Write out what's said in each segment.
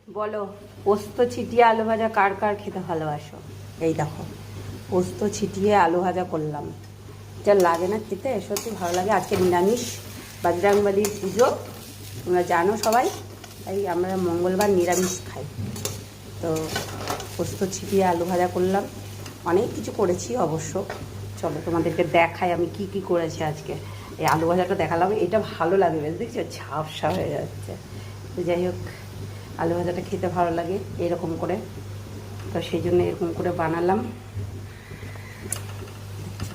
বলো, পোস্ত ছিটিয়ে আলু ভাজা কার কার খেতে ভালোবাসো? এই দেখো, পোস্ত ছিটিয়ে আলু ভাজা করলাম, যা লাগে না খেতে, সত্যি ভালো লাগে। আজকে নিরামিষ, বজরংবলীর পুজো, তোমরা জানো সবাই, তাই আমরা মঙ্গলবার নিরামিষ খাই। তো পোস্ত ছিটিয়ে আলু ভাজা করলাম, অনেক কিছু করেছি অবশ্য। চলো তোমাদেরকে দেখাই আমি কি কি করেছি আজকে। এই আলু ভাজাটা দেখালাম, এটা ভালো লাগে বেশ, দেখছো ঝাপসা হয়ে যাচ্ছে। তো যাই হোক, আলু ভাজাটা খেতে ভালো লাগে এরকম করে, তো সেই জন্য এরকম করে বানালাম।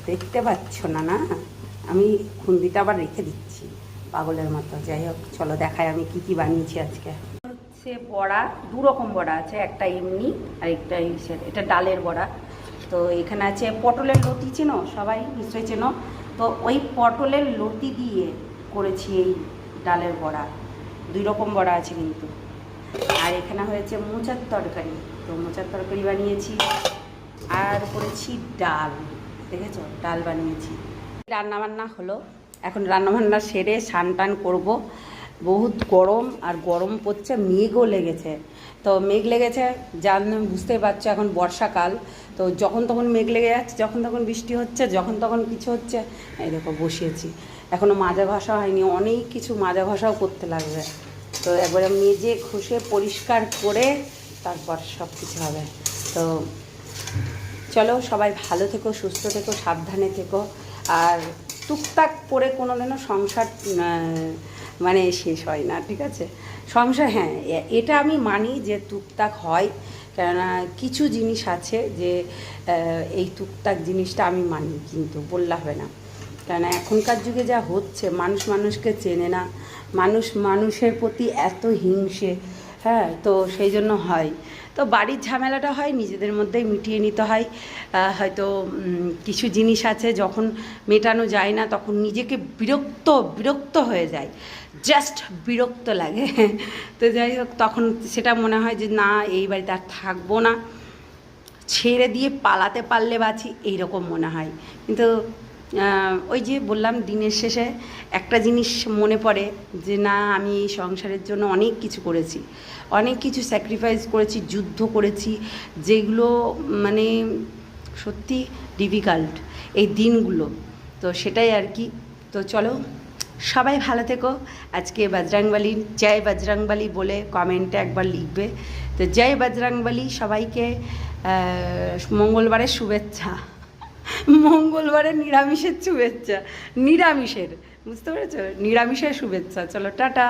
দেখতে পাচ্ছ না? না, আমি খুন্দিটা আবার রেখে দিচ্ছি পাগলের মতো। যাই হোক, চলো দেখাই আমি কি কি বানিয়েছি আজকে। হচ্ছে বড়া, দু রকম বড়া আছে, একটা এমনি আর একটা এটা ডালের বড়া। তো এখানে আছে পটলের লতি, চেনো সবাই নিশ্চয়ই চেনো, তো ওই পটলের লতি দিয়ে করেছি এই ডালের বড়া। দুই রকম বড়া আছে কিন্তু। আর এখানে হয়েছে মোচার তরকারি, তো মোচার তরকারি বানিয়েছি। আর করেছি ডাল, দেখেছো ডাল বানিয়েছি। রান্নাবান্না হলো, এখন রান্নাবান্না সেরে স্নান টান করবো। বহুত গরম, আর গরম পড়ছে, মেঘও লেগেছে। তো মেঘ লেগেছে, যার বুঝতেই পারছো এখন বর্ষাকাল, তো যখন তখন মেঘ লেগে যাচ্ছে, যখন তখন বৃষ্টি হচ্ছে, যখন তখন কিছু হচ্ছে। এই দেখো বসিয়েছি, এখনও মাজা ঘষা হয়নি, অনেক কিছু মাজা ঘষাও করতে লাগবে। তো একবারে মেজে ঘষে পরিষ্কার করে তারপর সব কিছু হবে। তো চলো, সবাই ভালো থেকো, সুস্থ থেকো, সাবধানে থেকো। আর টুকটাক করে কোনো দিনও সংসার মানে শেষ হয় না, ঠিক আছে? সংসার, হ্যাঁ এটা আমি মানি যে টুকটাক হয়, কেননা কিছু জিনিস আছে যে এই টুকটাক জিনিসটা আমি মানি, কিন্তু বললে হবে না। কেননা এখনকার যুগে যা হচ্ছে, মানুষ মানুষকে চেনে না, মানুষ মানুষের প্রতি এত হিংসে, হ্যাঁ, তো সেই জন্য হয়। তো বাড়ির ঝামেলাটা হয় নিজেদের মধ্যেই মিটিয়ে নিতে হয়। হয়তো কিছু জিনিস আছে যখন মেটানো যায় না, তখন নিজেকে বিরক্ত হয়ে যায়, জাস্ট বিরক্ত লাগে। তো যাই হোক, তখন সেটা মনে হয় যে না, এই বাড়িতে আর থাকবো না, ছেড়ে দিয়ে পালাতে পারলে বাঁচি, এইরকম মনে হয়। কিন্তু ওই যে বললাম, দিনের শেষে একটা জিনিস মনে পড়ে যে না, আমি এই সংসারের জন্য অনেক কিছু করেছি, অনেক কিছু স্যাক্রিফাইস করেছি, যুদ্ধ করেছি, যেগুলো মানে সত্যি ডিফিকাল্ট এই দিনগুলো। তো সেটাই আর কি। তো চলো, সবাই ভালো থেকো। আজকে বজরংবলী, জয় বজরংবলী বলে কমেন্টে একবার লিখবে। তো জয় বজরংবলী, সবাইকে মঙ্গলবারের শুভেচ্ছা, মঙ্গলবারের নিরামিষের শুভেচ্ছা, নিরামিষের, বুঝতে পেরেছো, নিরামিষের শুভেচ্ছা। চলো টাটা।